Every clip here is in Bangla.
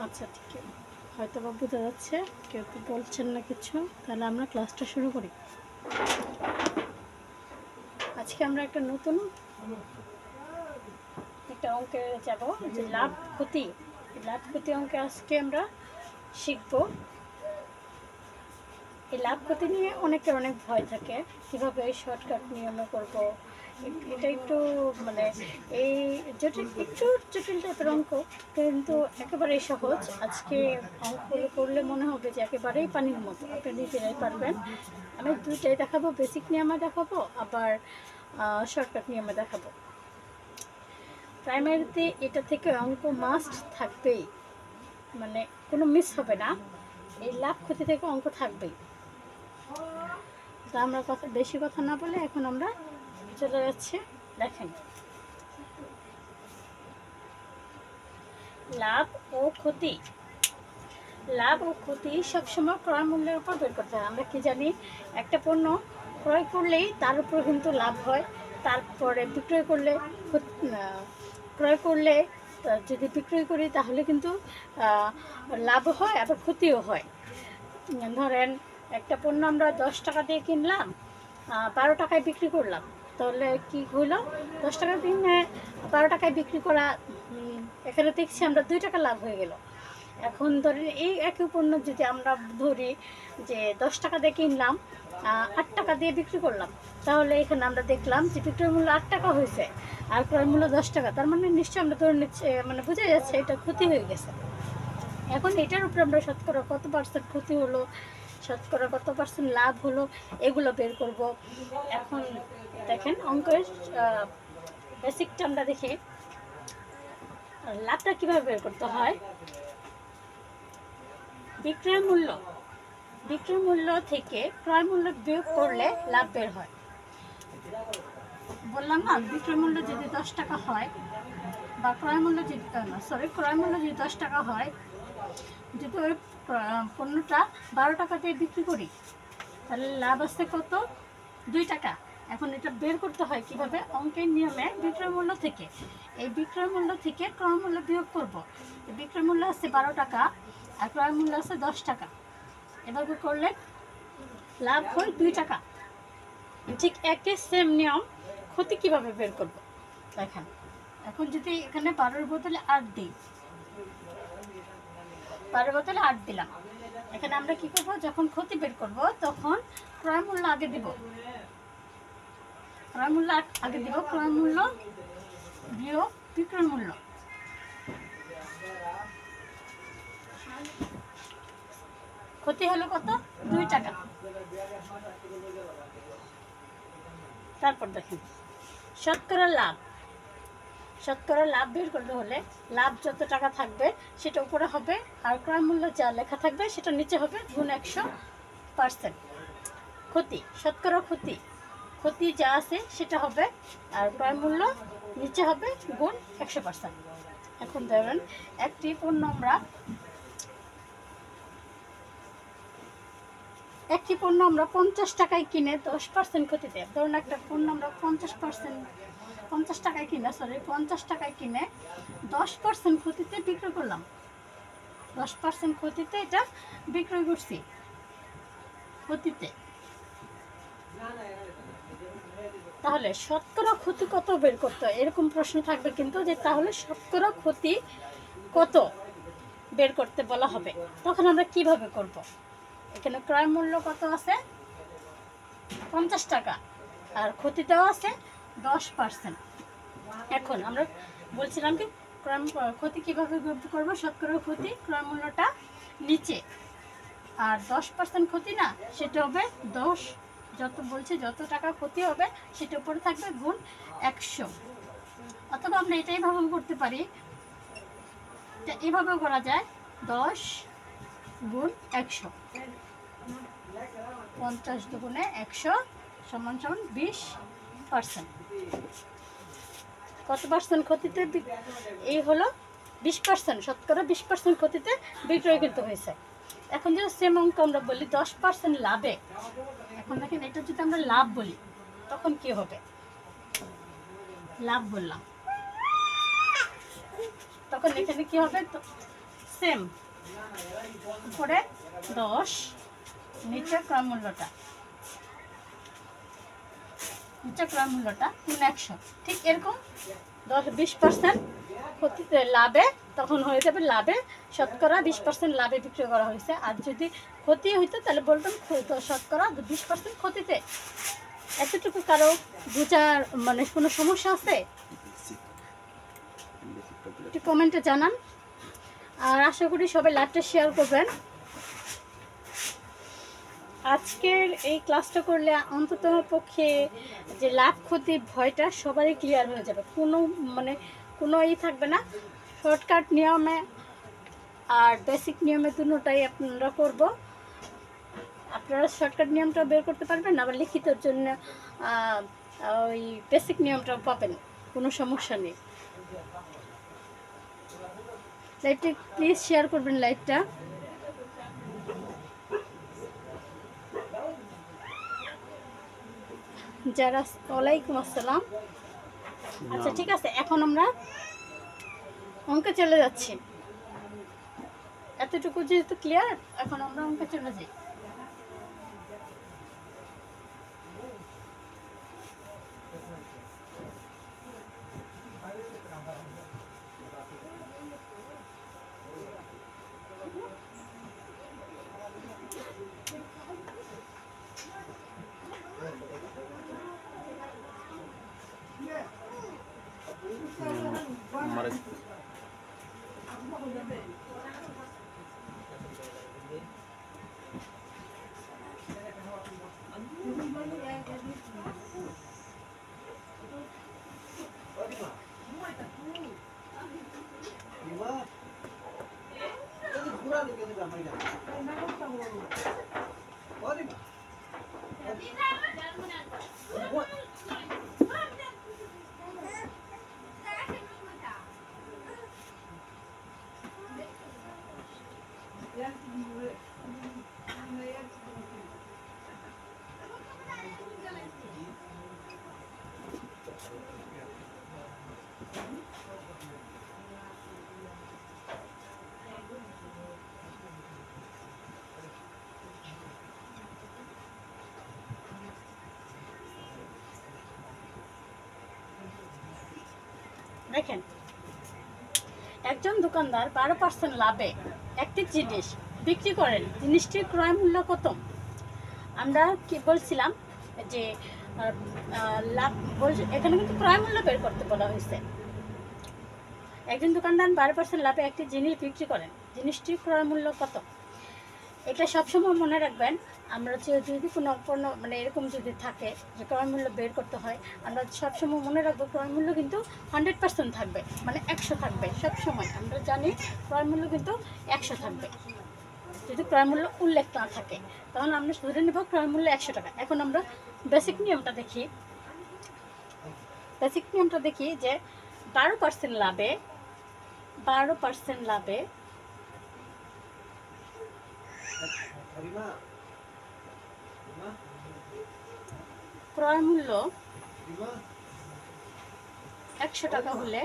আচ্ছা ঠিক আছে, হয়তো বা বোঝা যাচ্ছে, কেউ তো বলছেন না কিছু। তাহলে আমরা ক্লাসটা শুরু করি। আজকে আমরা একটা নতুন একটা অঙ্কে যাব, যে লাভ ক্ষতি। লাভ ক্ষতি অঙ্কে আজকে আমরা শিখব। এই লাভ ক্ষতি নিয়ে অনেকের অনেক ভয় থাকে, কীভাবে এই শর্টকাট নিয়মে করব। এটা একটু মানে এই জটিল, একটু জটিল টাইপের অঙ্ক, কিন্তু একেবারেই সহজ। আজকে অঙ্কগুলো করলে মনে হবে যে একেবারেই পানির মতো, আপনি নিজেরাই পারবেন। আমি দুইটাই দেখাবো, বেসিক নিয়মে দেখাবো, আবার শর্টকাট নিয়মে দেখাবো। প্রাইমারিতে এটা থেকে অঙ্ক মাস্ট থাকবেই, মানে কোনো মিস হবে না। এই লাভ ক্ষতি থেকে অঙ্ক থাকবেই। তা আমরা বেশি কথা না বলে এখন আমরা চলে যাচ্ছি। দেখেন, লাভ ও ক্ষতি। লাভ ও ক্ষতি সবসময় ক্রয় মূল্যের উপর বের করতে হয়। আমরা কি জানি, একটা পণ্য ক্রয় করলেই তার উপর কিন্তু লাভ হয়, তারপরে বিক্রয় করলে ক্রয় করলে যদি বিক্রয় করি তাহলে কিন্তু লাভ হয়, আবার ক্ষতিও হয়। ধরেন একটা পণ্য আমরা 10 টাকা দিয়ে কিনলাম, 12 টাকায় বিক্রি করলাম, তাহলে কি হইল? 10 টাকা কিনে 12 টাকায় বিক্রি করা, এখানে দেখছি আমরা 2 টাকা লাভ হয়ে গেল। এখন ধরেন এই একই পণ্য যদি আমরা ধরি যে 10 টাকা দিয়ে কিনলাম, 8 টাকা দিয়ে বিক্রি করলাম, তাহলে এখানে আমরা দেখলাম যে বিক্রয় মূল্য 8 টাকা হয়েছে আর ক্রয় মূল্য 10 টাকা। তার মানে নিশ্চয়ই আমরা ধরে নিচ্ছি, মানে বোঝা যাচ্ছে এটা ক্ষতি হয়ে গেছে। এখন এটার উপরে আমরা শতকরা কত পার্সেন্ট ক্ষতি হলো, শতকরা কত পার্সেন্ট লাভ হলো, এগুলো বের করব। এখন দেখেন, অঙ্কের বেসিকটা আমরা দেখি। লাভটা কীভাবে বের করতে হয়? বিক্রয় মূল্য থেকে ক্রয় মূল্য বিয়োগ করলে লাভ বের হয়। বললাম না, বিক্রয় মূল্য যদি 10 টাকা হয়, বা ক্রয় মূল্য যদি ক্রয় মূল্য যদি 10 টাকা হয়, যদি ওই পণ্যটা 12 টাকা দিয়ে বিক্রি করি, তাহলে লাভ আসছে কত? 2 টাকা। এখন এটা বের করতে হয় কিভাবে? অঙ্কের নিয়মে বিক্রয় মূল্য থেকে, এই বিক্রয় মূল্য থেকে ক্রয় মূল্য বিয়োগ করব। বিক্রয় মূল্য আছে 12 টাকা আর ক্রয় মূল্য আছে 10 টাকা, এভাবে করলে লাভ হয় 2 টাকা। ঠিক একই সেম নিয়ম ক্ষতি কিভাবে বের করব দেখেন। এখন যদি এখানে 12-এর বদলে 8 দিই, 12-এর বদলে 8 দিলাম, এখানে আমরা কি করব? যখন ক্ষতি বের করব তখন ক্রয় মূল্য আগে দিব, ক্রয় মূল্য আগে দিব, ক্রয় মূল্য বিয়োগ বিক্রয় মূল্য। ক্ষতি হলো কত? 2 টাকা। তারপর দেখেন শতকরা লাভ। শতকরা লাভ বের করতে হলে লাভ যত টাকা থাকবে সেটা উপরে হবে, আর ক্রয় মূল্য যা লেখা থাকবে সেটা নিচে হবে, গুণ 100%। ক্ষতি, শতকরা ক্ষতি যা আছে সেটা হবে, আর ক্রয় মূল্য নিচে হবে, গুণ 100%। এখন ধরেন একটি পণ্য আমরা 50 টাকায় কিনে 10% ক্ষতিতে, ধরুন একটা পণ্য আমরা 50 টাকায় কিনে 10% ক্ষতিতে বিক্রয় করলাম, 10% ক্ষতিতে এটা বিক্রয় করছি ক্ষতিতে। তাহলে শতকরা ক্ষতি কত বের করতে হয়, এরকম প্রশ্ন থাকবে কিন্তু, যে তাহলে শতকরা ক্ষতি কত বের করতে বলা হবে, তখন আমরা কিভাবে করব? এখানে ক্রয় মূল্য কত আছে? 50 টাকা, আর ক্ষতিটাও আছে 10%। এখন আমরা বলছিলাম কি ক্ষতি কীভাবে করব? শতকরা ক্ষতি, ক্রয় মূল্যটা নিচে, আর 10% ক্ষতি না, সেটা হবে 10, যত টাকা ক্ষতি হবে সেটা উপরে থাকবে, গুণ 100। অথবা আমরা এটাই ভাবে করতে পারি, এভাবেও করা যায়, 10 গুণ 100, 50 দুগুণে 100 সমান 20%। কত পার্সেন্ট ক্ষতিতে? এই হলো 20%, শতকরা 20% ক্ষতিতে বিক্রয় কিন্তু হয়েছে। এখন যদি সেম অঙ্ক আমরা বলি 10% লাভে, এখন দেখেন এটা যদি আমরা লাভ বলি তখন কি হবে? লাভ বললাম তখন এখানে কি হবে? সেম, উপরে 10, নিচে ক্রয় মূল্যটা, নিচে ক্রয় মূল্যটা 100। ঠিক এরকম 10-20% ক্ষতিতে লাভে তখন হয়ে যাবে, লাভে শতকরা 20% লাভে বিক্রি করা হয়েছে। আর যদি ক্ষতি হইতো তাহলে বলতাম শতকরা 20% ক্ষতিতে। এতটুকু কারো বোঝার মানে কোনো সমস্যা আছে? একটু কমেন্টে জানান। আর আশা করি সবাই লাইভটা শেয়ার করবেন। আজকের এই ক্লাসটা করলে অন্তত পক্ষে যে লাভ ক্ষতির ভয়টা সবারই ক্লিয়ার হয়ে যাবে, কোনো থাকবে না। শর্টকাট নিয়মে আর বেসিক নিয়মে দুটোটাই আপনারা করব। আপনারা শর্টকাট নিয়মটা বের করতে পারবেন, আবার লিখিতর জন্য ওই বেসিক নিয়মটাও পাবেন, কোনো সমস্যা নেই। লাইভটা প্লিজ শেয়ার করবেন লাইভটা। যারা, ওয়ালাইকুম আসসালাম। আচ্ছা ঠিক আছে, এখন আমরা অঙ্কে চলে যাচ্ছি। এতটুকু যেহেতু ক্লিয়ার, এখন আমরা অঙ্কে চলে যাই। দেখেন, একজন দোকানদার 12% লাভে একটি জিনিস বিক্রি করেন, জিনিসটির ক্রয় মূল্য কত? আমরা কি বলছিলাম যে লাভ এখানে কিন্তু ক্রয় মূল্য বের করতে বলা হয়েছে। একজন দোকানদার 12% লাভে একটি জিনিস বিক্রি করেন, জিনিসটির ক্রয় মূল্য কত? এটা সবসময় মনে রাখবেন। আমরা যদি কোনো পণ্য এরকম যদি থাকে যে ক্রয় মূল্য বের করতে হয়, আমরা সবসময় মনে রাখবো ক্রয় মূল্য কিন্তু 100% থাকবে, 100 থাকবে সবসময়। আমরা জানি ক্রয় মূল্য কিন্তু 100 থাকবে। যদি ক্রয় মূল্য উল্লেখ না থাকে তাহলে আমরা ধরে নেব ক্রয় মূল্য 100 টাকা। এখন আমরা বেসিক নিয়মটা দেখি। বেসিক নিয়মটা দেখি যে 12% লাভে ক্রয় মূল্য 100 টাকা হলে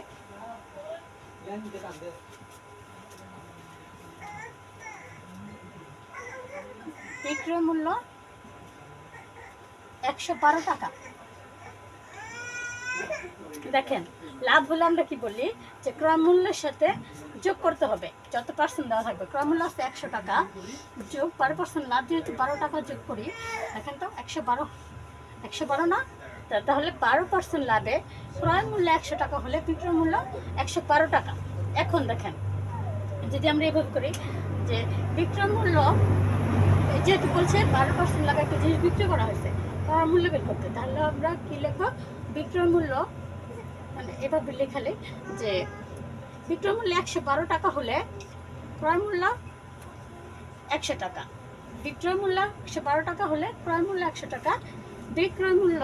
বিক্রয় মূল্য 112 টাকা। দেখেন, লাভ হলে আমরা কি বলি যে ক্রয় মূল্যের সাথে যোগ করতে হবে যত পার্সেন্ট দেওয়া থাকবে। ক্রয় মূল্য আছে 100 টাকা, যোগ 12% লাভ, যেহেতু 12 টাকা যোগ করি, দেখেন তো 112 না, তাহলে 12% লাভে ক্রয় মূল্য 100 টাকা হলে বিক্রয় মূল্য 112 টাকা। এখন দেখেন, যদি আমরা এভাবে করি যে বিক্রয় মূল্য, যেহেতু বলছে 12% লাভে একটা জিনিস বিক্রি করা হয়েছে, ক্রয় মূল্য বের করতে, তাহলে আমরা কি লিখবো? বিক্রয় মূল্য এভাবে লেখালে যে বিক্রয় মূল্য 112 টাকা হলে ক্রয় মূল্য 100 টাকা। বিক্রয় মূল্য 112 টাকা হলে ক্রয় মূল্য 100 টাকা। বিক্রয় মূল্য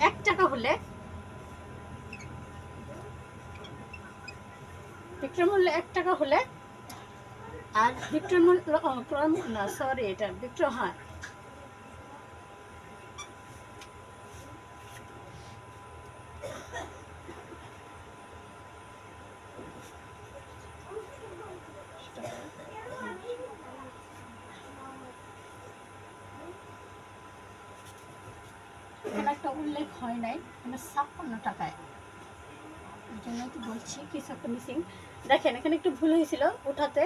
1 টাকা হলে, বিক্রয় মূল্য 1 টাকা হলে, আর বিক্রয় মূল্য ক্রয় না সরি এটা বিক্রয়, হ্যাঁ এখানে একটা উল্লেখ হয় নাই, এখানে 56 টাকায়, এই জন্য তো বলছি কিছু একটা মিসিং। দেখেন এখানে একটু ভুল হয়েছিল ওঠাতে,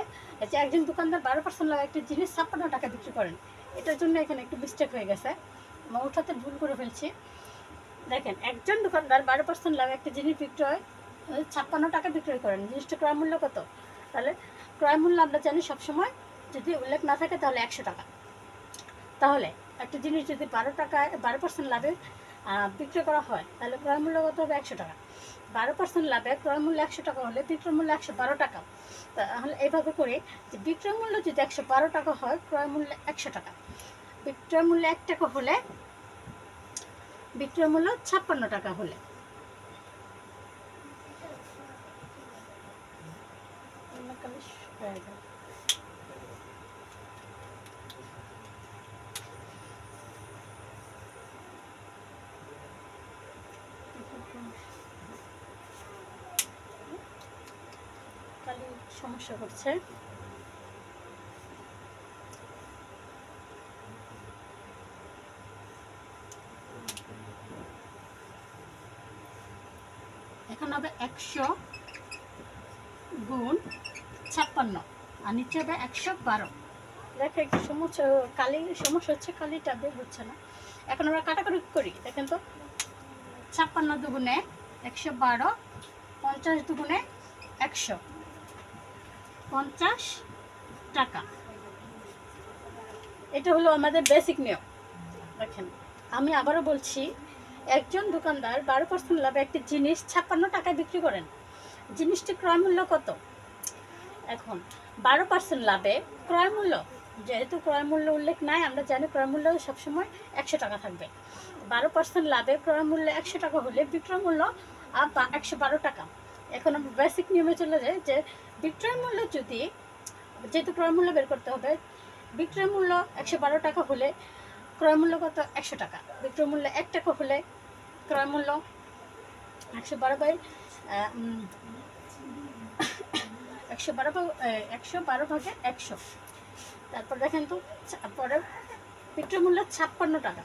যে একজন দোকানদার 12% লাভ একটা জিনিস 56 টাকা বিক্রি করেন, এটার জন্য এখানে একটু মিস্টেক হয়ে গেছে, আমরা ওঠাতে ভুল করে ফেলছি। দেখেন একজন দোকানদার 12% লাভ একটা জিনিস বিক্রয় 56 টাকা বিক্রয় করেন, জিনিসটা ক্রয় মূল্য কত? তাহলে ক্রয় মূল্য আমরা জানি সবসময় যদি উল্লেখ না থাকে তাহলে 100 টাকা। তাহলে একটা জিনিস যদি 12% লাভে বিক্রয় করা হয় তাহলে ক্রয় মূল্য কত হবে? 100 টাকা। 12% লাভে ক্রয় মূল্য 100 টাকা হলে বিক্রয় মূল্য 112 টাকা। তাহলে এইভাবে করে যে বিক্রয় মূল্য যদি 112 টাকা হয়, ক্রয় মূল্য 100 টাকা, বিক্রয় মূল্য 1 টাকা হলে, বিক্রয় মূল্য 56 টাকা হলে, সমস্যা করছে। এখন হবে 100 গুণ 56 আর নিচে হবে 112। দেখো একটু সমস্যা, সমস্যা হচ্ছে, কালিটা বের হচ্ছে না। এখন আমরা কাটাকাটি করি, দেখেন তো 56 দুগুণে 112, 50 দুগুণে 150 টাকা। এটা হলো আমাদের বেসিক নিয়ম। দেখেন আমি আবারও বলছি, একজন দোকানদার 12% লাভে একটি জিনিস 56 টাকায় বিক্রি করেন, জিনিসটি ক্রয় মূল্য কত? এখন 12% লাভে ক্রয় মূল্য, যেহেতু ক্রয় মূল্য উল্লেখ নাই, আমরা জানি ক্রয় মূল্য সবসময় 100 টাকা থাকবে। 12% লাভে ক্রয় মূল্য 100 টাকা হলে বিক্রয় মূল্য 112 টাকা। এখন আমরা বেসিক নিয়মে চলে যাই যে বিক্রয় মূল্য যদি, যেহেতু ক্রয় মূল্য বের করতে হবে, বিক্রয় মূল্য 112 টাকা হলে ক্রয় মূল্য কত? 100 টাকা। বিক্রয় মূল্য 1 টাকা হলে ক্রয় মূল্য 112 ভাগে 100। তারপর দেখেন তো পরে বিক্রয় মূল্য 56 টাকা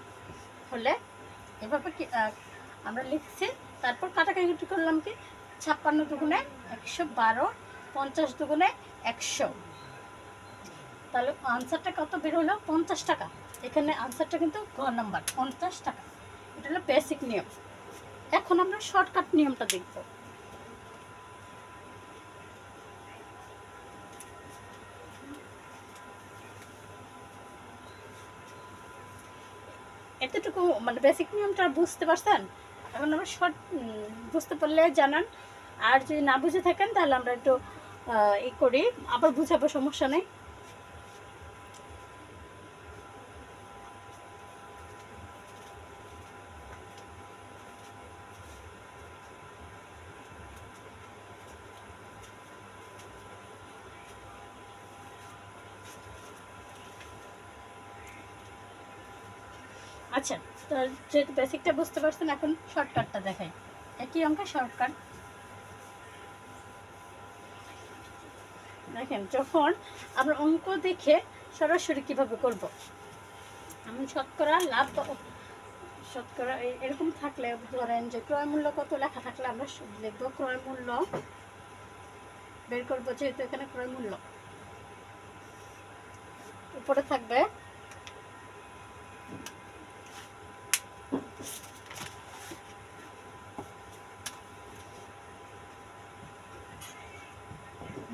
হলে এভাবে কি আমরা লিখছি। তারপর কাটাকাটি করলাম কি 56 দুগুণে 112, 50 দুগুণে 100, তাহলে আনসারটা কত বের হলো? 50 টাকা। এখানে আনসারটা কিন্তু ঘ নাম্বার 50 টাকা। এটা হলো বেসিক নিয়ম। এখন আমরা শর্টকাট নিয়মটা দেখব। এতটুকু মানে বেসিক নিয়মটা বুঝতে পারছেন? এখন আমরা বুঝতে পারলে জানান, আর যদি না বুঝে থাকেন তাহলে আমরা একটু করি, আবার বুঝাবো, সমস্যা নেই। আচ্ছা, তো যেহেতু বেসিকটা বুঝতে পারছেন, এখন শর্টকাটটা দেখাই। একই অঙ্কে শর্টকাট দেখেন, যখন আমরা অঙ্ক দেখে সরাসরি কিভাবে করব, আমি শতকরা লাভ, শতকরা এরকম থাকলে ধরেন যে ক্রয় মূল্য কত লেখা থাকলে আমরা লিখব ক্রয় মূল্য বের করবো। যেহেতু এখানে ক্রয় মূল্য উপরে থাকবে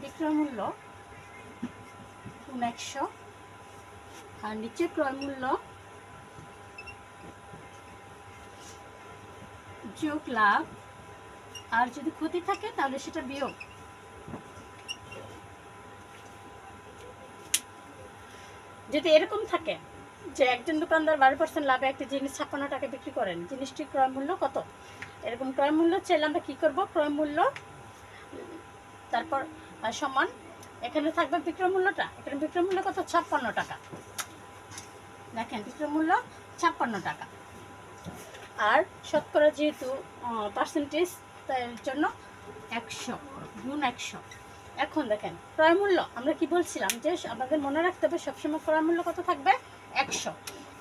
বিক্রয় মূল্য গুণ 100 আর নিচে ক্রয় মূল্য যোগ লাভ, আর যদি ক্ষতি থাকে তাহলে সেটা বিয়োগ। যদি এরকম থাকে যে একজন দোকানদার 12% লাভে একটি জিনিস 56 টাকা বিক্রি করেন, জিনিসটির ক্রয় মূল্য কত? এরকম ক্রয় মূল্য চাইলে আমরা কী করবো? ক্রয় মূল্য তারপর সমান, এখানে থাকবে বিক্রয় মূল্যটা, এখানে বিক্রয় মূল্য কত? 56 টাকা। দেখেন বিক্রয় মূল্য 56 টাকা, আর শতকরা যেহেতু পার্সেন্টেজ তার জন্য 100 গুণ 100। এখন দেখেন ক্রয় মূল্য আমরা কি বলছিলাম যে আমাদের মনে রাখতে হবে সবসময় ক্রয় মূল্য কত থাকবে? 100।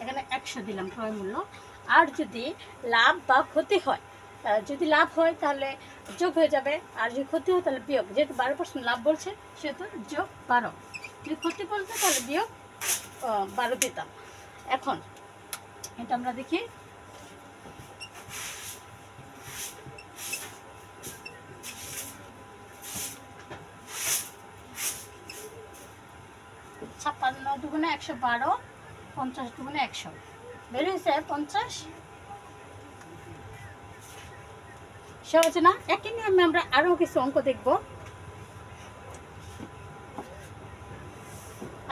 এখানে 100 দিলাম ক্রয় মূল্য, আর যদি লাভ বা ক্ষতি হয়, যদি লাভ হয় তাহলে যোগ হয়ে যাবে, আর যদি ক্ষতি হয় তাহলে বিয়োগ। যেহেতু 12% লাভ বলছে সেহেতু যোগ 12, যদি ক্ষতি বলছে তাহলে বিয়োগ 12 দিতাম। এখন এটা আমরা দেখি। ছাপ্পান্ন দুগুণে 112, 50 দুগুণে 100, বের হয়েছে 50। সহজ না? একই নিয়মে আমরা আরও কিছু অঙ্ক দেখব।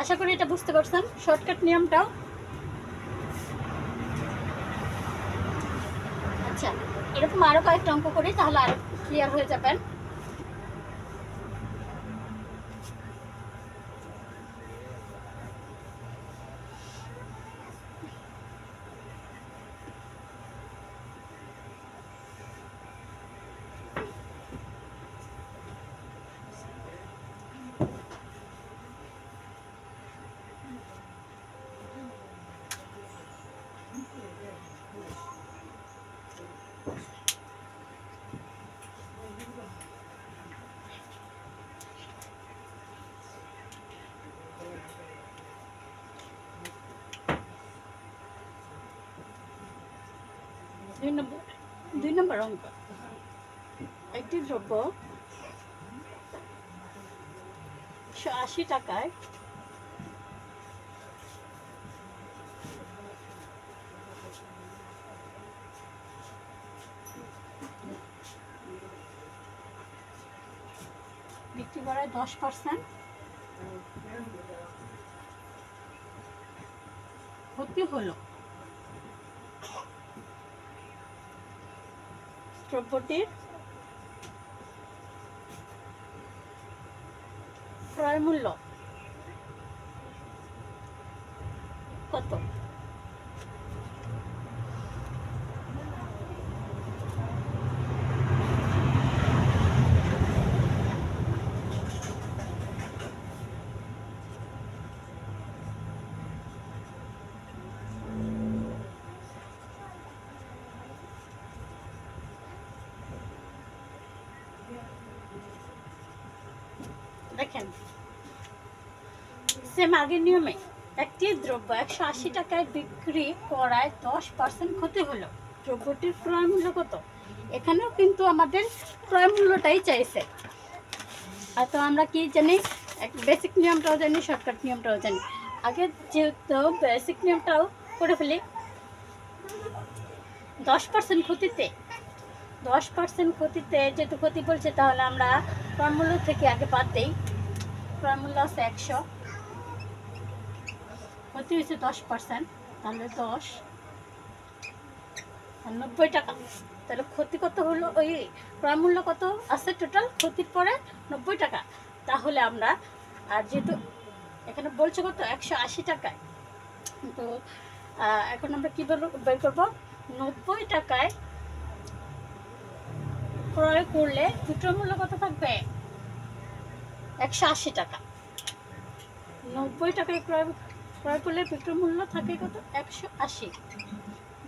আশা করি এটা বুঝতে পারছেন শর্টকাট নিয়মটাও। আচ্ছা, এরকম আরও কয়েকটা অঙ্ক করি, তাহলে আরও ক্লিয়ার হয়ে যাবেন। দুই নম্বর অঙ্ক। একটি দ্রব্য 180 টাকায় বিক্রি করায় 10% ক্ষতি হলো। দ্রব্যটির ক্রয় মূল্য কত? দেখেন, সেম আগের নিয়মে একটি দ্রব্য 180 টাকায় বিক্রি করায় 10% ক্ষতি হলো। দ্রব্যটির ক্রয় মূল্য কত? এখানেও কিন্তু আমাদের ক্রয় মূল্যটাই চাইছে। আর তো আমরা কি জানি, বেসিক নিয়মটাও জানি, শর্টকাট নিয়মটাও জানি। আগে যেহেতু বেসিক নিয়মটাও করে ফেলি। 10% ক্ষতিতে 10% ক্ষতিতে যেহেতু ক্ষতি বলছে, তাহলে আমরা ক্রয় মূল্য থেকে আগে বাদ দিই। ক্রয় মূল্য আছে 100, ক্ষতি হয়েছে 10%, তাহলে 10 আর 90 টাকা। তাহলে ক্ষতি কত হলো? ওই ক্রয় মূল্য কত আছে টোটাল, ক্ষতির পরে 90 টাকা। তাহলে আমরা, আর যেহেতু এখানে বলছে কত 180 টাকায়, তো এখন আমরা কী বের করবো? 90 টাকায় ক্রয় করলে বিক্রয় মূল্য কত থাকবে? 180 টাকা। 90 টাকায় ক্রয় করলে বিক্রয় মূল্য থাকে কত? 180।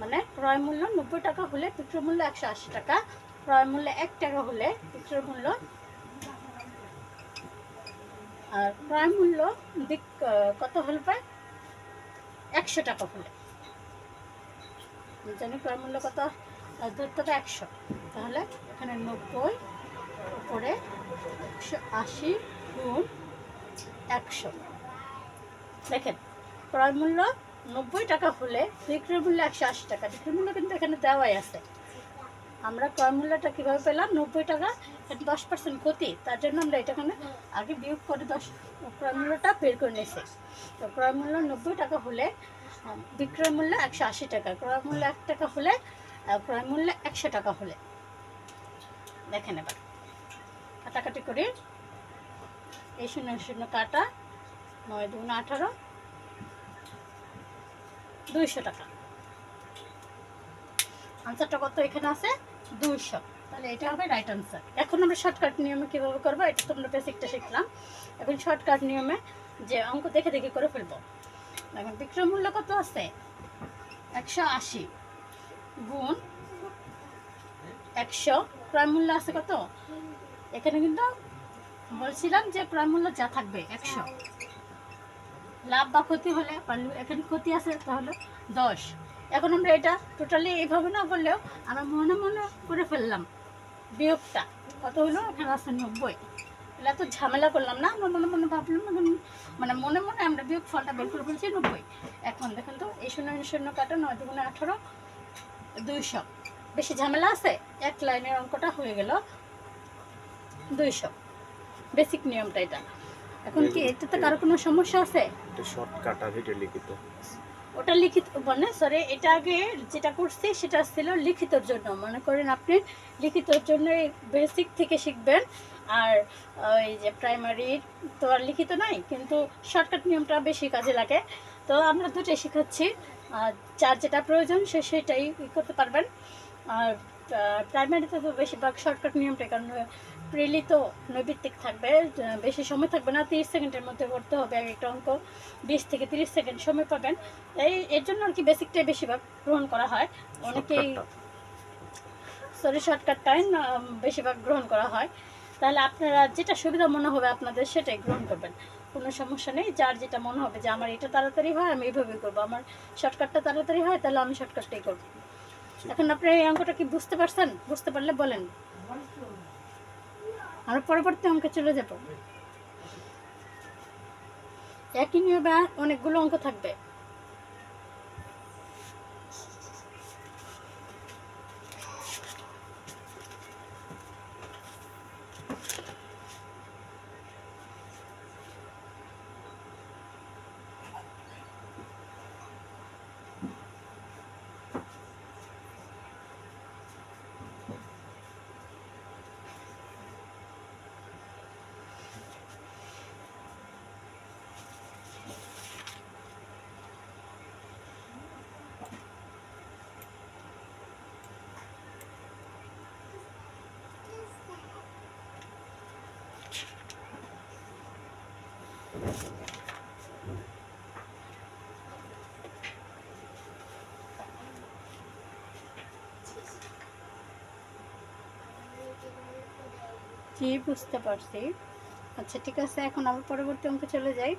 মানে ক্রয় মূল্য 90 টাকা হলে বিক্রয় মূল্য 180 টাকা। ক্রয় মূল্য 1 টাকা হলে বিক্রয় মূল্য, আর ক্রয় মূল্য কত হলে পায়? 100 টাকা হলে। জানি ক্রয় মূল্য কত ধরতে হবে 100, তাহলে এখানে 90 উপরে 180 গুণ 100। দেখেন, ক্রয় মূল্য 90 টাকা হলে বিক্রয় মূল্য 180 টাকা। বিক্রয় মূল্য কিন্তু এখানে দেওয়াই আছে। আমরা ক্রয় মূল্যটা কীভাবে পেলাম? 90 টাকা, 10% ক্ষতি, তার জন্য আমরা এটা এখানে আগে বিয়োগ করে ক্রয় মূল্যটা বের করে নিয়েছি। তো ক্রয় মূল্য 90 টাকা হলে বিক্রয় মূল্য 180 টাকা। ক্রয় মূল্য 1 টাকা হলে ক্রয় মূল্য 100 টাকা হলে। দেখেন এবার কাটাকাটি করি। এই 0 0 কাটা, 9 2 18, 200 টাকা। আনসারটা কত এখানে আছে? 200। তাহলে এটা হবে রাইট আনসার। এখন আমরা শর্টকাট নিয়মে কীভাবে করবো, এটা তোমরা বেসিকটা শিখলাম। এখন শর্টকাট নিয়মে যে অঙ্ক দেখে দেখে করে ফেলবো। এখন বিক্রয় মূল্য কত আছে? 180। গুণ 100, ক্রয় মূল্য আছে কত? এখানে কিন্তু বলছিলাম যে ক্রয় মূল্য যা থাকবে 100, লাভ বা ক্ষতি হলে, এখানে ক্ষতি আছে তাহলে 10। এখন আমরা এটা টোটালি এইভাবে না করলেও আমরা মনে মনে করে ফেললাম বিয়োগটা কত হলো, এখানে আছে 90। এটা তো ঝামেলা করলাম না, আমরা মনে মনে ভাবলাম, মানে মনে মনে আমরা বিয়োগ ফলটা বের করে ফেলছি 90। এখন দেখেন তো এই 0 কাটা 9 দুগুণে 18, 200। বেশি ঝামেলা আছে, এক লাইনের অঙ্কটা হয়ে গেল 200। বেসিক নিয়মটা এটা। এখন কি এটাতে কারো কোনো সমস্যা আছে? এটা শর্টকাট আর এটা লিখিত, ওটা লিখিত মানে সরি, এটা আগে যেটা করছি সেটা ছিল লিখিতর জন্য। মনে করেন আপনি লিখিতর জন্য বেসিক থেকে শিখবেন, আর ওই যে প্রাইমারি তো আর লিখিত নাই, কিন্তু শর্টকাট নিয়মটা বেশি কাজে লাগে। তো আমরা দুটোই শেখাচ্ছি, যার যেটা প্রয়োজন সে সেটাই করতে পারবেন। আর প্রাইমারিতে তো বেশিরভাগ শর্টকাট নিয়মটাই, কারণ প্রিলি তো নৈবিত্তিক থাকবে, বেশি সময় থাকবে না, 30 সেকেন্ডের মধ্যে করতে হবে এক একটা অঙ্ক, 20 থেকে 30 সেকেন্ড সময় পাবেন। এর জন্য আর কি বেসিকটাই বেশিরভাগ গ্রহণ করা হয়। অনেকেই শর্টকাটটাই বেশিরভাগ গ্রহণ করা হয়। তাহলে আপনারা যেটা সুবিধা মনে হবে আপনাদের সেটাই গ্রহণ করবেন, কোনো সমস্যা নেই। যার যেটা মনে হবে যে আমার এটা তাড়াতাড়ি হয় আমি এইভাবেই করবো, আমার শর্টকাটটা তাড়াতাড়ি হয় তাহলে আমি শর্টকাটটাই করবো। এখন আপনি এই অঙ্কটা কি বুঝতে পারছেন? বুঝতে পারলে বলেন, আমরা পরবর্তী অঙ্কে চলে যাব। একই নিয়মে অনেকগুলো অঙ্ক থাকবে। জি, বুঝতে পারছি। আচ্ছা ঠিক আছে, এখন আমরা পরবর্তী অঙ্কে চলে যাই।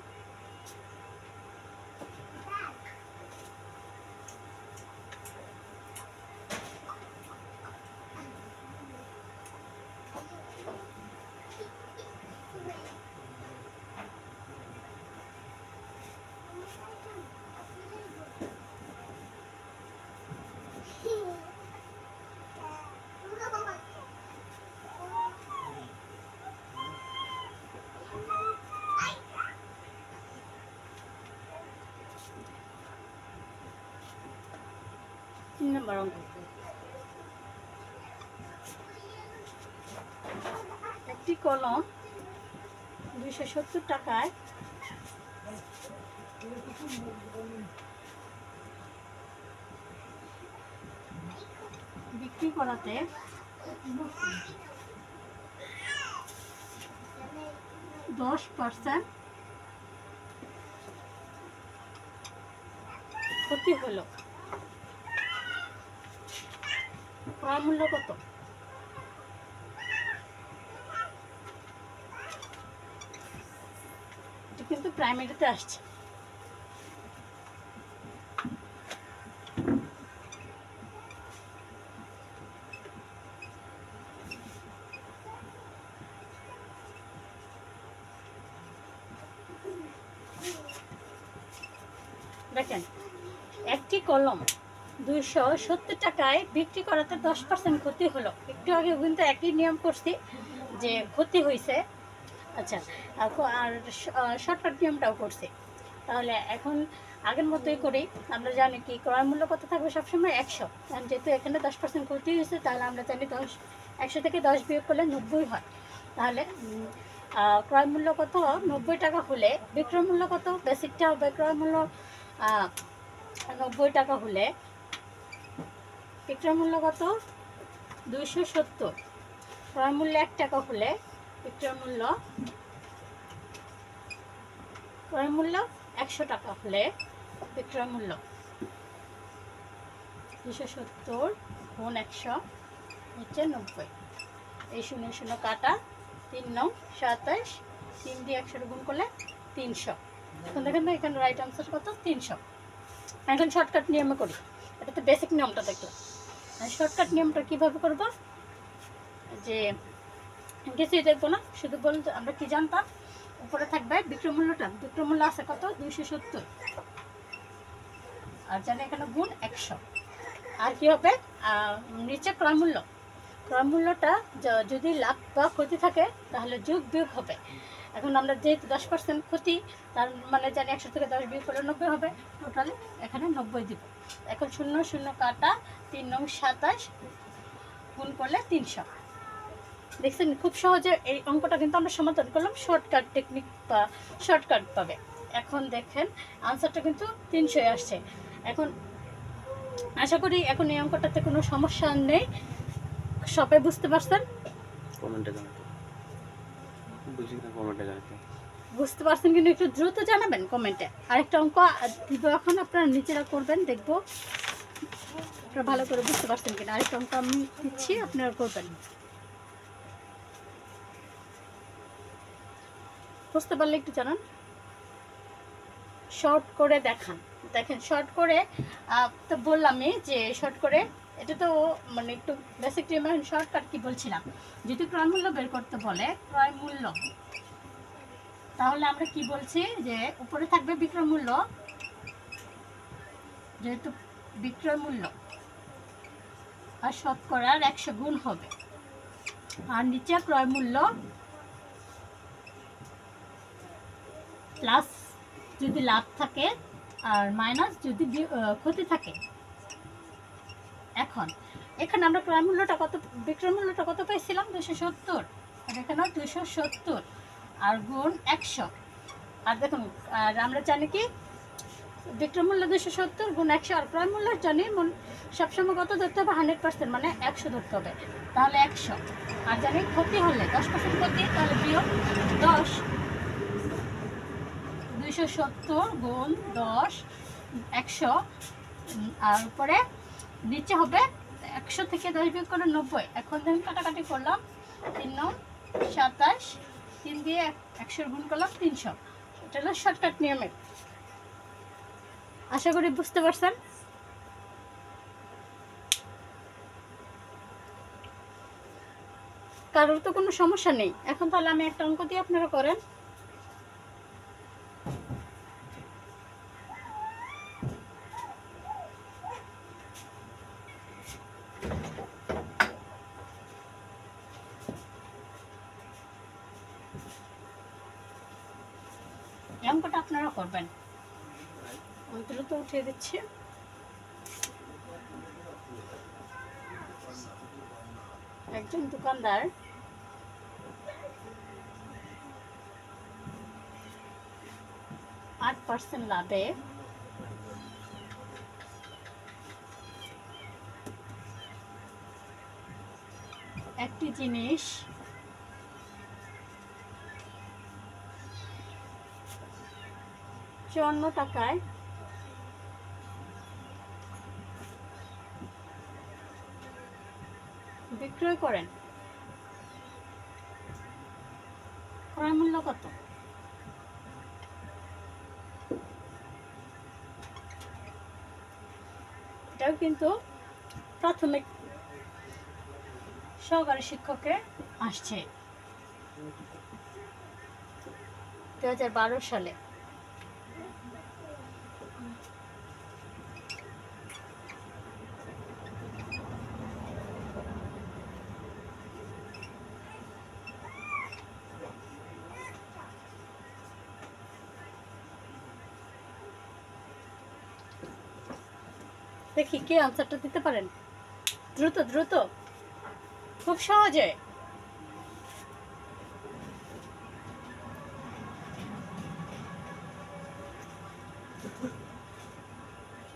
নম্বর অঙ্ক, একটি কলম 270 টাকায় বিক্রি করাতে 10% ক্ষতি হলো, ক্রয় মূল্য কত? এটা কিন্তু প্রাইমারিতে আসছে। দেখেন, একটি কলম 270 টাকায় বিক্রি করাতে 10% ক্ষতি হলো। একটু আগে কিন্তু একই নিয়ম করছি যে ক্ষতি হয়েছে। আচ্ছা, আর শর্টকাট নিয়মটাও করছি। তাহলে এখন আগের মতোই করি। আমরা জানি কি ক্রয় মূল্য কত থাকবে সবসময় 100, কারণ যেহেতু এখানে 10% ক্ষতি হয়েছে তাহলে আমরা জানি 100 থেকে 10 বিয়োগ করলে 90 হয়। তাহলে ক্রয় মূল্য কত? 90 টাকা হলে বিক্রয় মূল্য কত? বেসিকটা হবে ক্রয় মূল্য 90 টাকা হলে বিক্রয় মূল্য কত? 270। ক্রয় মূল্য 1 টাকা হলে বিক্রয় মূল্য, ক্রয় মূল্য 100 টাকা হলে বিক্রয় মূল্য 270 গুণ 100 হচ্ছে 90। এই 0 0 কাটা, 3 9 27, 3 দিয়ে 100 গুণ করলে 300। এখন দেখেন তো এখানে রাইট আনসার কত? 300। এখন শর্টকাট নিয়মে করি, এটা তো বেসিক নিয়মটা দেখলাম। শর্টকাট নিয়মটা কীভাবে করব, যে কিছুই দেখবো না, শুধু বলতে আমরা কি জানতাম, উপরে থাকবে বিক্রয়মূল্যটা, বিক্রয়মূল্য আছে কত? 270, আর জানি এখানে গুণ 100। আর কি হবে, নিচে ক্রয়মূল্য, ক্রয়মূল্যটা যদি লাভ বা ক্ষতি থাকে তাহলে যোগ বিয়োগ হবে। এখন আমরা যেহেতু 10% ক্ষতি, তার মানে জানি 100 থেকে 10 বিয়োগ করলে 90 হবে, টোটালি এখানে 90 দিব। এখন 0 0 কাটা, 3 9 27 গুণ করলে 300। দেখছেন খুব সহজে এই অঙ্কটা কিন্তু আমরা সমাধান করলাম শর্টকাট টেকনিক বা শর্টকাট পাবে। এখন দেখেন আনসারটা কিন্তু 300 আসছে। এখন আশা করি এখন এই অঙ্কটাতে কোনো সমস্যা নেই, সবাই বুঝতে পারছেন? কমেন্টে জানাতে, বুঝি না কমেন্টে জানাতে। বুঝতে পারছেন কিন্তু একটু দ্রুত জানাবেন কমেন্টে। আরেকটা অঙ্ক দিব এখন, আপনারা নিজেরা করবেন, দেখবো আপনারা ভালো করে বুঝতে পারছেন কিনা। আরেকটা অঙ্ক আমি দিচ্ছি, আপনারা করবেন। বুঝতে পারলে একটু জানান, শর্ট করে দেখান। দেখেন শর্ট করে তো বললামই যে শর্ট করে, এটা তো মানে একটু বেসিক শর্টকাট কি বলছিলাম, যদি ক্রয় মূল্য বের করতে বলে, ক্রয় মূল্য, তাহলে আমরা কি বলছি যে উপরে থাকবে বিক্রয় মূল্য, যেহেতু বিক্রয় মূল্য আর শতকরার 100 গুণ হবে, আর নিচে ক্রয় মূল্য প্লাস যদি লাভ থাকে আর মাইনাস যদি ক্ষতি থাকে। এখন এখানে আমরা ক্রয় মূল্যটা কত, বিক্রয় মূল্যটা কত পাইছিলাম? 270, আর এখানে 270 আর গুণ 100। আর দেখুন, আর আমরা জানি কি বিক্রয় মূল্য 270 গুণ 100, আর ক্রয় মূল্য জানি সবসময় কত ধরতে হবে? 100%, মানে 100 ধরতে হবে, তাহলে 100। আর জানি ক্ষতি হলে 10% ক্ষতি, তাহলে বিয়োগ 10। 270 গুণ 10 100, আর উপরে নিচে হবে 100 থেকে 10 বিয়োগ করে 90। এখন দেখুন কাটাকাটি করলাম, 3 9 27, 3 দিয়ে 100 গুণ করলাম 300। এটা হলো শর্টকাট নিয়মে। আশা করি বুঝতে পারছেন। কারোর তো কোনো সমস্যা নেই। এখন তাহলে আমি একটা অঙ্ক দিয়ে আপনারা করেন। অঙ্কটা আপনারা করবেন, দ্রুত উঠিয়ে দিচ্ছি। একজন দোকানদার %8 লাভে একটি জিনিস ৳54 বিক্রয় করেন, ক্রয় মূল্য কত? এটাও কিন্তু প্রাথমিক সহকারী শিক্ষকে আসছে 2012 সালে। দেখি কে আনসারটা দিতে পারেন, দ্রুত দ্রুত, খুব সহজে।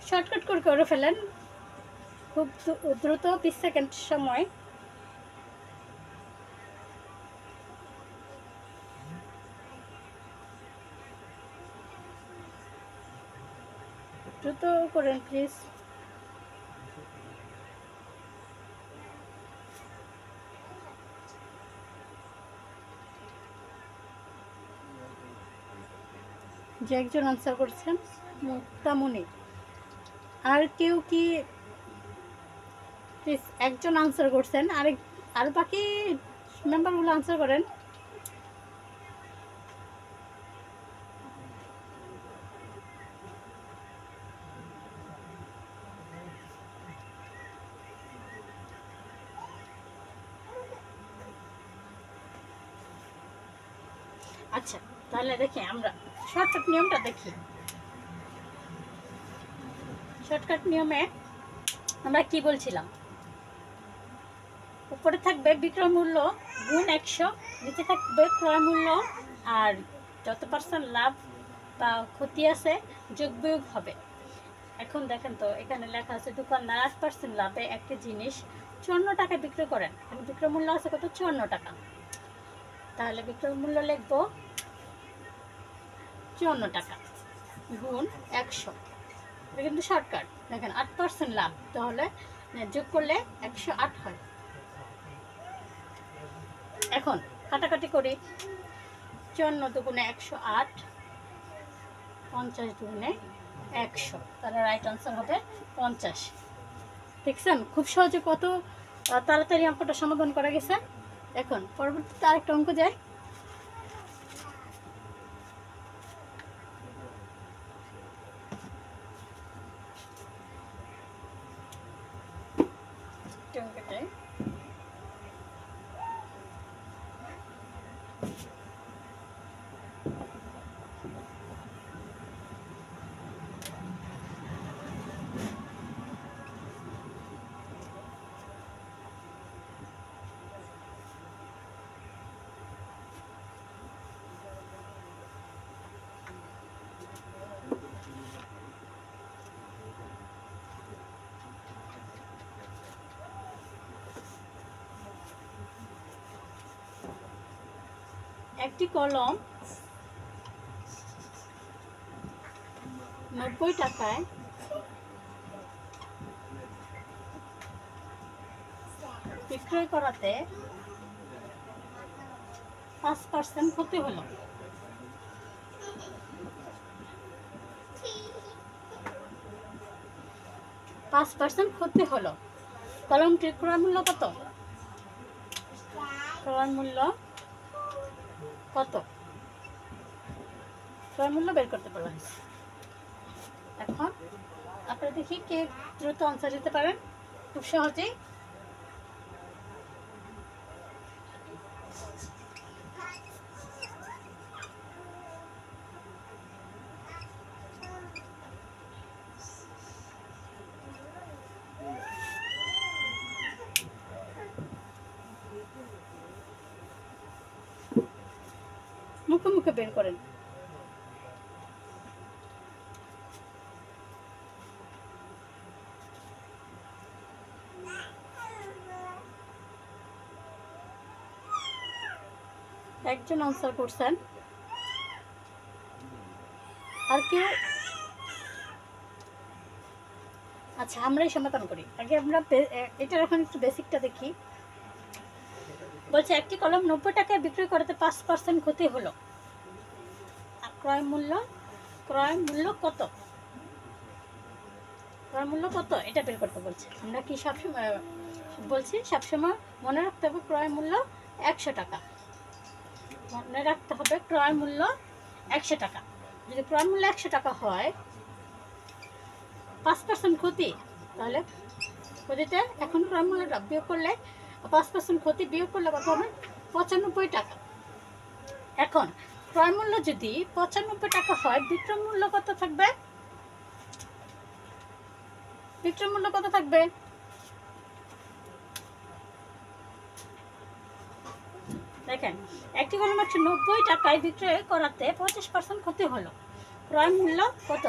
শর্টকাট করে ফেলেন, খুব দ্রুত, 20 সেকেন্ড সময়। দ্রুত করেন প্লিজ। যে একজন আনসার করছেন মুক্তামণি। আর কেউ কি প্লিজ একজন আনসার করছেন, আর বাকি মেম্বারগুলো আনসার করেন। আচ্ছা, তাহলে দেখি আমরা শর্টকাট নিয়মটা দেখি। শর্টকাট নিয়মে আমরা কি বলছিলাম, উপরে থাকবে বিক্রয় মূল্য গুণ 100, নিচে থাকবে ক্রয় মূল্য, আর যত পার্সেন্ট লাভ বা ক্ষতি আছে যোগ বিয়োগ হবে। এখন দেখেন তো, এখানে লেখা আছে দোকানদার 8% লাভে একটা জিনিস 54 টাকায় বিক্রি করেন। এখন বিক্রয় মূল্য আছে কত? 54 টাকা। তাহলে বিক্রয় মূল্য লিখব 54 টাকা গুণ 100। এটা কিন্তু শর্টকাট। দেখেন 8% লাভ, তাহলে যোগ করলে 108 হয়। এখন কাটাকাটি করি, 54 দুগুণে 108, 50 দুগুণে 100, তাহলে রাইট আনসার হবে 50। দেখছেন খুব সহজে কত তাড়াতাড়ি অঙ্কটা সমাধান করা গেছে। এখন পরবর্তীতে আরেকটা অঙ্ক যায়। একটি কলম 90 টাকায় বিক্রয় করাতে 5% ক্ষতি হলো। 5% ক্ষতি হলো। কলমটির ক্রয় মূল্য কত? ক্রয় মূল্য কত? ক্রয় মূল্য বের করতে বলা হয়েছে। এখন আপনারা দেখি কে দ্রুত আনসার দিতে পারেন খুব সহজেই। মুখে মুখে বের করেন। একজন আনসার করছেন, আর কেউ? আচ্ছা, আমরাই সমাধান করি। আগে আমরা এটার এখন একটু বেসিকটা দেখি। বলছে একটি কলম 90 টাকায় বিক্রি করতে 5% ক্ষতি হলো। ক্রয় মূল্য কত? ক্রয় মূল্য কত এটা বের করতে বলছে। আমরা কি সবসময় বলছি, সবসময় মনে রাখতে হবে ক্রয় মূল্য 100 টাকা। মনে রাখতে হবে ক্রয় মূল্য 100 টাকা। যদি ক্রয় মূল্য 100 টাকা হয়, 5% ক্ষতি, তাহলে ক্ষতিতে এখন ক্রয় মূল্যটা বিয়োগ করলে 5% ক্ষতি বিয়োগ করলে কত হবে? 95 টাকা। এখন ক্রয় মূল্য যদি 95 টাকা হয়, বিক্রয় মূল্য কত থাকবে? বিক্রয় মূল্য কত থাকবে? দেখেন, একটি কলম 90 টাকায় বিক্রয় করাতে 50% ক্ষতি হলো। ক্রয় মূল্য কত?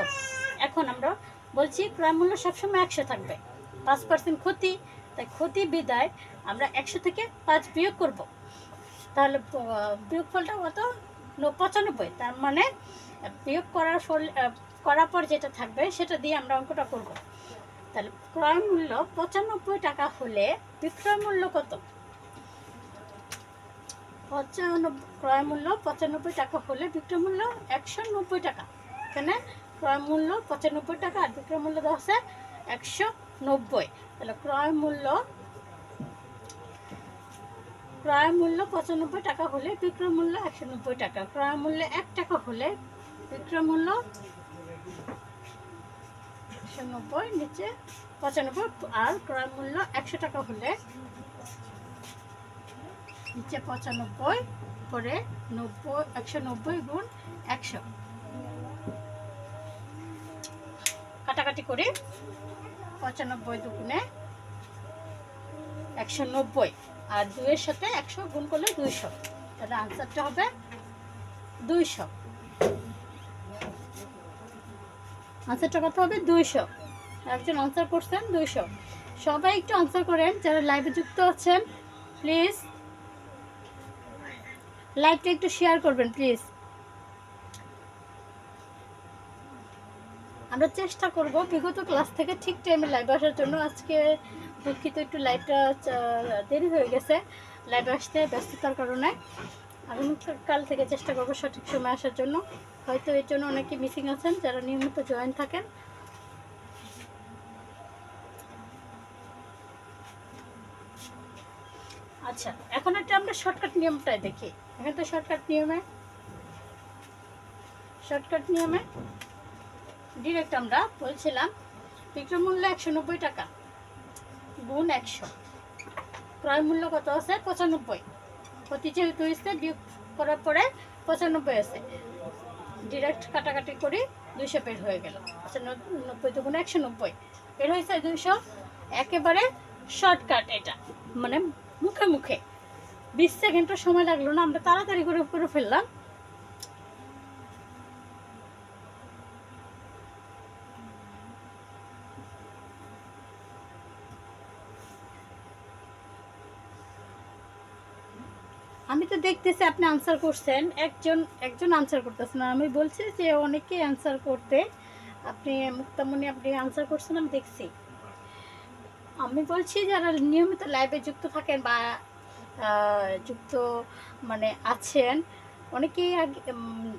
এখন আমরা বলছি ক্রয় মূল্য সবসময় 100 থাকবে, 5% ক্ষতি, তাই ক্ষতি বিদায় আমরা 100 থেকে 5 বিয়োগ করব। তাহলে বিয়োগফলটা কত? 95। তার মানে বিয়োগ করার পর যেটা থাকবে সেটা দিয়ে আমরা অঙ্কটা করব। তাহলে ক্রয় মূল্য 95 টাকা হলে বিক্রয় মূল্য কত? ক্রয় মূল্য 95 টাকা হলে বিক্রয় মূল্য 190 টাকা। এখানে ক্রয় মূল্য 95 টাকা আর বিক্রয় মূল্য দেওয়া আছে 190। তাহলে ক্রয় মূল্য 95 টাকা হলে বিক্রয় মূল্য 190 টাকা। ক্রয় মূল্য 1 টাকা হলে বিক্রয় মূল্য 190 নিচে 95, আর ক্রয় মূল্য 100 টাকা হলে নিচে 95 করে 190 গুণ 100 কাটাকাটি করে 95 দুগুণে 190 আর 2 এর সাথে 100 গুণ করলে 200। তাহলে আনসারটা হবে 200। আনসারটা কত হবে? 200। একজন আনসার করছেন 200। সবাই একটু আনসার করেন যারা লাইভে যুক্ত আছেন। প্লিজ লাইভটা একটু শেয়ার করবেন প্লিজ। আমরা চেষ্টা করব বিগত ক্লাস থেকে ঠিক টাইমে লাইভ আসার জন্য। আজকে দুঃখিত, একটু লাইভটা দেরি হয়ে গেছে লাইভে আসতে ব্যস্ততার কারণে। আগামীকাল থেকে চেষ্টা করব সঠিক সময় আসার জন্য। হয়তো এর জন্য অনেকে মিসিং আছেন যারা নিয়মিত জয়েন থাকেন। আচ্ছা, এখন একটা আমরা শর্টকাট নিয়মটাই দেখি। এখন তো শর্টকাট নিয়মে ডিরেক্ট আমরা বলছিলাম বিক্রয় মূল্য 190 টাকা গুণ 100, ক্রয় মূল্য কত আছে? 95। প্রতি যেহেতু হয়েছে বিয়োগ করার পরে 95 আছে, ডিরেক্ট কাটাকাটি করি 200 বের হয়ে গেল। আচ্ছা, 90 দুগুণ 190 বের হয়েছে 200। একেবারে শর্টকাট, এটা মানে মুখে মুখে 20 সেকেন্ডও সময় লাগলো না, আমরা তাড়াতাড়ি করে ফেললাম। আমি তো দেখতেছি আপনি আনসার করছেন, একজন আনসার করতেছেন। আমি বলছি যে অনেকেই আনসার করতে, আপনি মুক্তামণি আপনি আনসার করছেন আমি দেখছি। আমি বলছি যারা নিয়মিত লাইভে যুক্ত থাকেন বা যুক্ত মানে আছেন, অনেকেই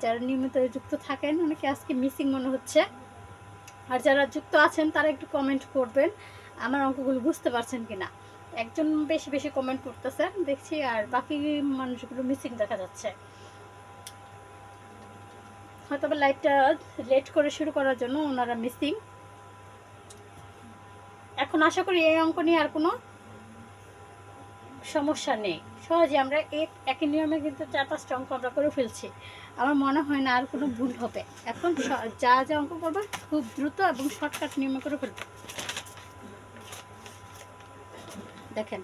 যারা নিয়মিত যুক্ত থাকেন অনেকে আজকে মিসিং মনে হচ্ছে। আর যারা যুক্ত আছেন তারা একটু কমেন্ট করবেন আমার অঙ্কগুলো বুঝতে পারছেন কিনা। একজন বেশি কমেন্ট করতেছেন দেখছি, আর বাকি মানুষগুলো মিসিং দেখা যাচ্ছে। হয়তো লাইভটা লেট করে শুরু করার জন্য ওনারা মিসিং। এখন আশা করি এই অঙ্ক নিয়ে আর কোনো সমস্যা নেই, সহজে আমরা একই নিয়মে কিন্তু 4-5টা অঙ্ক আমরা করে ফেলছি। আমার মনে হয় না আর কোনো ভুল হবে। এখন যা অঙ্ক করবো খুব দ্রুত এবং শর্টকাট নিয়মে করে ফেলবো। দেখেন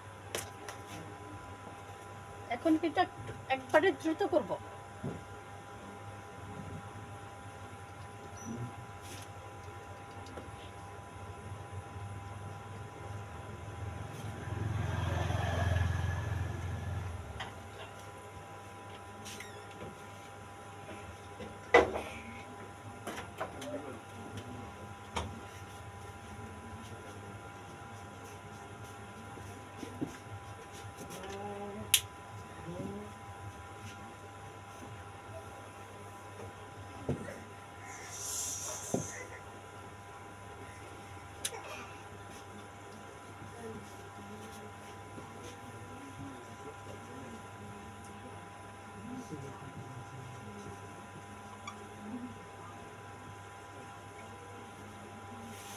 এখন কিন্তু একবারে দ্রুত করব।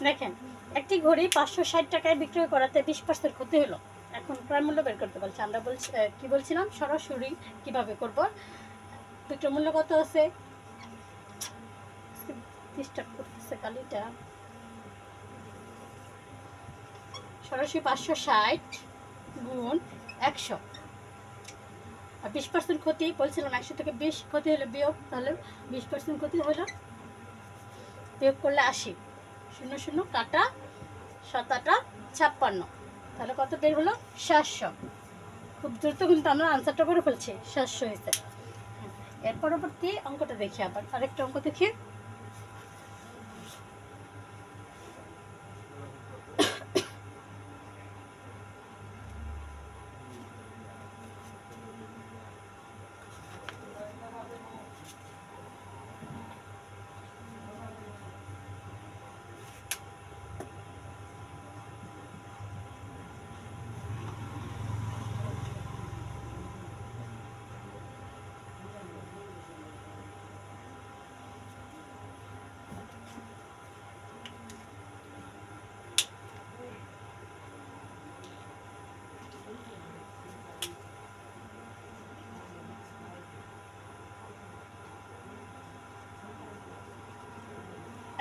দেখেন একটি ঘড়ি 560 টাকায় বিক্রয় করাতে 20% ক্ষতি হলো। এখন ক্রয় মূল্য বের করতে বলছে। আমরা বলছি কি বলছিলাম, সরাসরি কিভাবে করব। বিক্রয় মূল্য কত আছে, ডিস্টার্ব করতেছে কালিটা। সরাসরি 560 গুণ 100 আর 20% ক্ষতি বলছিলাম। 100 থেকে 20 ক্ষতি হলে বিয়োগ, তাহলে 20% ক্ষতি হলো, বিয়োগ করলে 80। 00 কাটা 7 56, তাহলে কত বের হলো? 700। খুব দ্রুত কিন্তু আমরা আনসারটা করে ফেলছি, 700 হয়েছে। এর পরবর্তী অঙ্কটা দেখি, আবার আরেকটা অঙ্ক দেখি।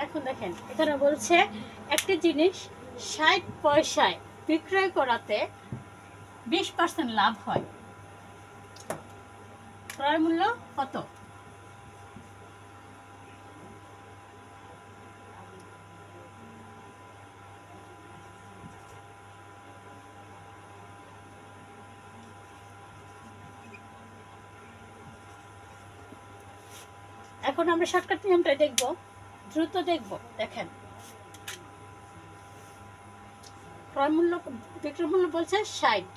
এখন দেখেন এখানে বলছে একটি জিনিস 60 পয়সায় বিক্রয় করাতে 20% লাভ হয়। ক্রয় মূল্য কত? এখন আমরা শর্টকাট নিয়মটা দেখব, দ্রুত দেখব। দেখেন ক্রয় মূল্য বিক্রয় মূল্য বলছে 60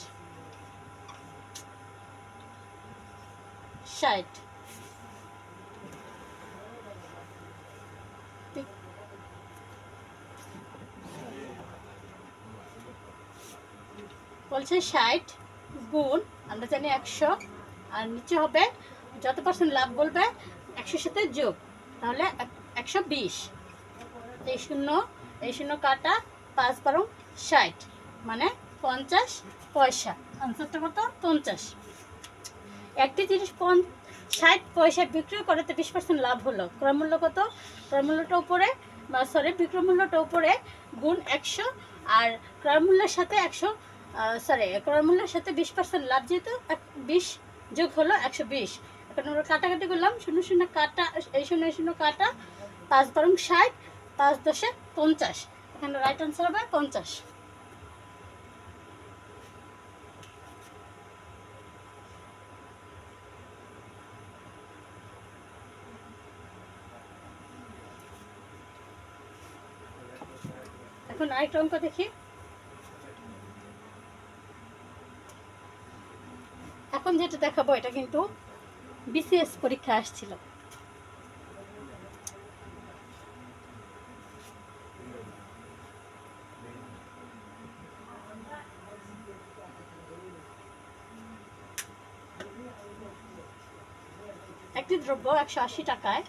বলছে 60 গুণ আমরা জানি 100, আর নিচে হবে যত পার্সেন্ট লাভ বলবে 100 সাথে যোগ, তাহলে 120। এই শূন্য কাটা 5 12 60 মানে 50 পয়সা। আনসারটা কত? 50। একটি জিনিস 60 পয়সা বিক্রয় করাতে 20% লাভ হলো। ক্রয় মূল্য কত? ক্রয় মূল্যটা উপরে বিক্রয় মূল্যটা উপরে গুণ 100, আর ক্রয় মূল্যের সাথে 100 ক্রয় মূল্যের সাথে 20% লাভ, যেহেতু 20 যোগ হলো 120। এখন আমরা কাটাকাটি করলাম, 0 0 কাটা, এই 0 0 কাটা, 5 12 60, 5 10 50। এখানে রাইট আনসার হবে 50। এখন আরেকটা অঙ্ক দেখি। এখন যেটা দেখাবো এটা কিন্তু বিসিএস পরীক্ষা আসছিল। একটি দ্রব্য 180 টাকায়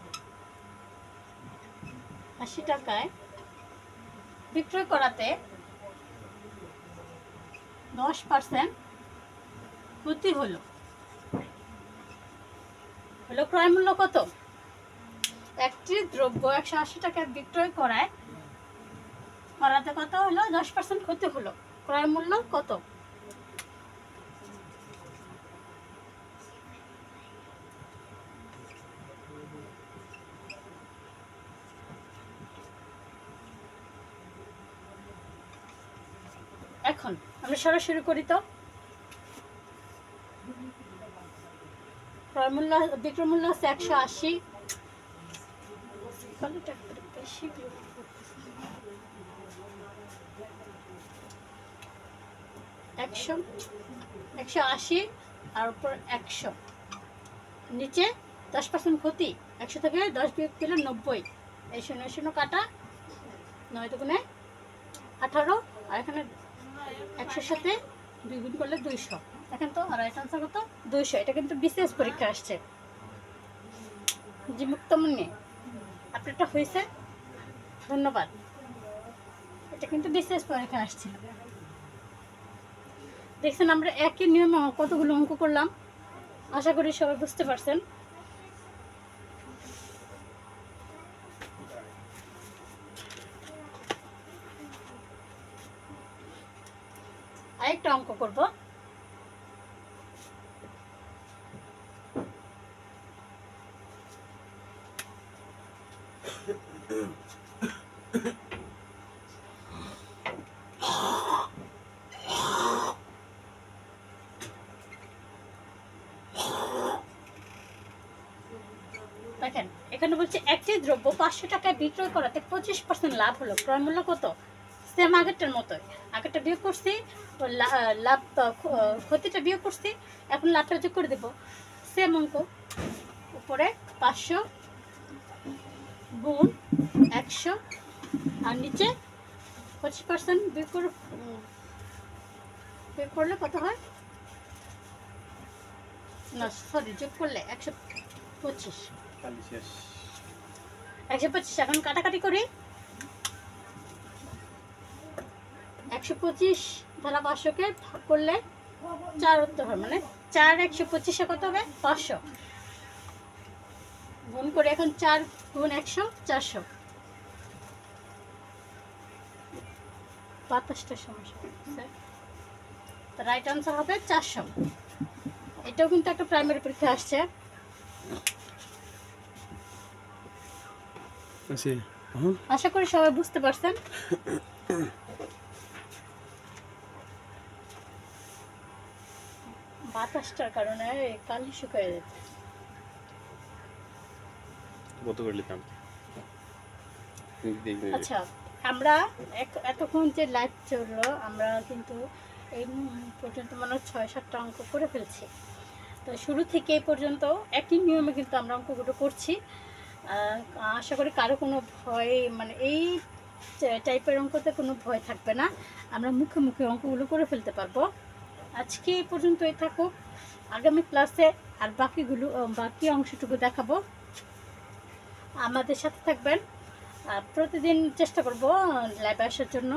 বিক্রয় করাতে 10% ক্ষতি হলো। ক্রয় মূল্য কত? একটি দ্রব্য 180 টাকায় বিক্রয় করাতে কত হলো? 10% ক্ষতি হলো। ক্রয় মূল্য কত? এখন আমরা সরাসরি করি তো। ক্রয় মূল্য বিক্রয় মূল্য হচ্ছে 180, 180 আর উপর 100, নিচে 10% ক্ষতি, 100 থেকে 10 বিয়োগ দিলে 90, এই 0 0 কাটা, 9 দুগুণে 18, আর এখানে 100 সাথে 2 গুণ করলে 200। দেখেন তো রাইট আনসার কত? 200। এটা কিন্তু বিসিএস পরীক্ষা আসছে। জি মুক্তমণি, আপনারটা হয়েছে, ধন্যবাদ। এটা কিন্তু বিসিএস পরীক্ষা আসছিল। দেখছেন আমরা একই নিয়মে কতগুলো অঙ্ক করলাম, আশা করি সবাই বুঝতে পারছেন। আরেকটা অঙ্ক করব। দেখেন এখানে বলছে একটি দ্রব্য 500 টাকায় বিক্রয় করাতে 25% লাভ হলো। ক্রয় মূল্য কত? সেম আগেরটার মতোই, আগেরটা বিয়োগ করছি, লাভ ক্ষতিটা বিয়োগ করছি, এখন লাভটা যোগ করে দেবো। সেম অঙ্ক, উপরে 500 গুণ 100, আর নিচে 25% বিয়োগ করলে কত হয়? না সরি, যোগ করলে 125। 125। এখন কাটাকাটি করি। 125 ধারা 500-কে ভাগ করলে 4 উত্তর হয়, মানে 4 125-এ কত হবে? 500। গুণ করে এখন 4 গুণ 100 400। বাতাসটার সমস্যা হচ্ছে। তো রাইট আনসার হবে 400। এটাও কিন্তু একটা প্রাইমারি পরীক্ষা আসছে। আশা করি সবাই বুঝতে পারছেন। বাতাসটার কারণে কালি শুকিয়ে যাচ্ছে। কত করে নিতাম? আচ্ছা, আমরা এতক্ষণ যে লাইভ চললো, আমরা কিন্তু এই পর্যন্ত মানে 6-7টা অঙ্ক করে ফেলছি। তো শুরু থেকে এই পর্যন্ত একই নিয়মে কিন্তু আমরা অঙ্কগুলো করছি। আশা করি কারো কোনো ভয়, মানে এই টাইপের অঙ্কতে কোনো ভয় থাকবে না। আমরা মুখে মুখে অঙ্কগুলো করে ফেলতে পারবো। আজকে এই পর্যন্তই থাকুক। আগামী ক্লাসে আর বাকি অংশটুকু দেখাবো। আমাদের সাথে থাকবেন। প্রতিদিন চেষ্টা করব লাইভে আসার জন্য,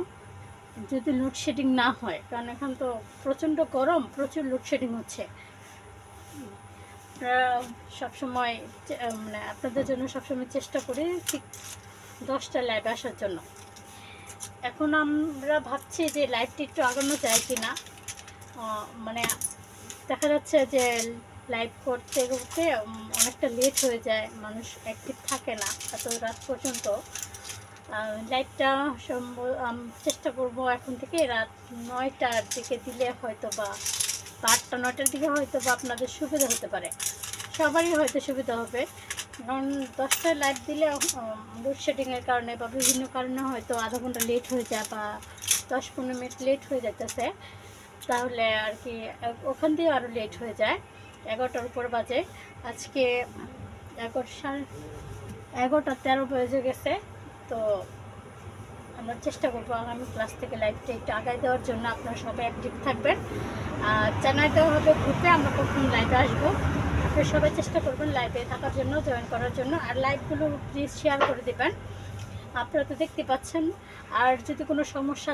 যদি লোডশেডিং না হয়, কারণ এখন তো প্রচণ্ড গরম, প্রচুর লোডশেডিং হচ্ছে। সবসময় মানে আপনাদের জন্য সবসময় চেষ্টা করি ঠিক 10টায় লাইভে আসার জন্য। এখন আমরা ভাবছি যে লাইভটি একটু আগানো যায় কি না। মানে দেখা যাচ্ছে যে লাইভ করতে করতে অনেকটা লেট হয়ে যায়, মানুষ অ্যাক্টিভ থাকে না এত রাত পর্যন্ত। লাইভটা চেষ্টা করব এখন থেকে রাত 9টার দিকে দিলে হয়তো বা 8টা-9টার দিকে হয়তো বা আপনাদের সুবিধা হতে পারে, সবারই হয়তো সুবিধা হবে। কারণ 10টায় লাইভ দিলে লোডশেডিংয়ের কারণে বা বিভিন্ন কারণে হয়তো আধা ঘন্টা লেট হয়ে যায় বা 10-15 মিনিট লেট হয়ে যেতেছে, তাহলে আর কি ওখান দিয়ে আরও লেট হয়ে যায়। 11টার উপর বাজে, আজকে 11:13 বেজে গেছে। তো আমরা চেষ্টা করবো আগামী ক্লাস থেকে লাইভটা একটু আগায় দেওয়ার জন্য। আপনারা সবাই অ্যাক্টিভ থাকবেন। জানাই দেওয়া হবে গ্রুপে আমরা কখন লাইভে আসবো। আপনারা সবাই চেষ্টা করবেন লাইভে থাকার জন্য, জয়েন করার জন্য। আর লাইভগুলো প্লিজ শেয়ার করে দেবেন। আপনারা তো দেখতে পাচ্ছেন। আর যদি কোনো সমস্যা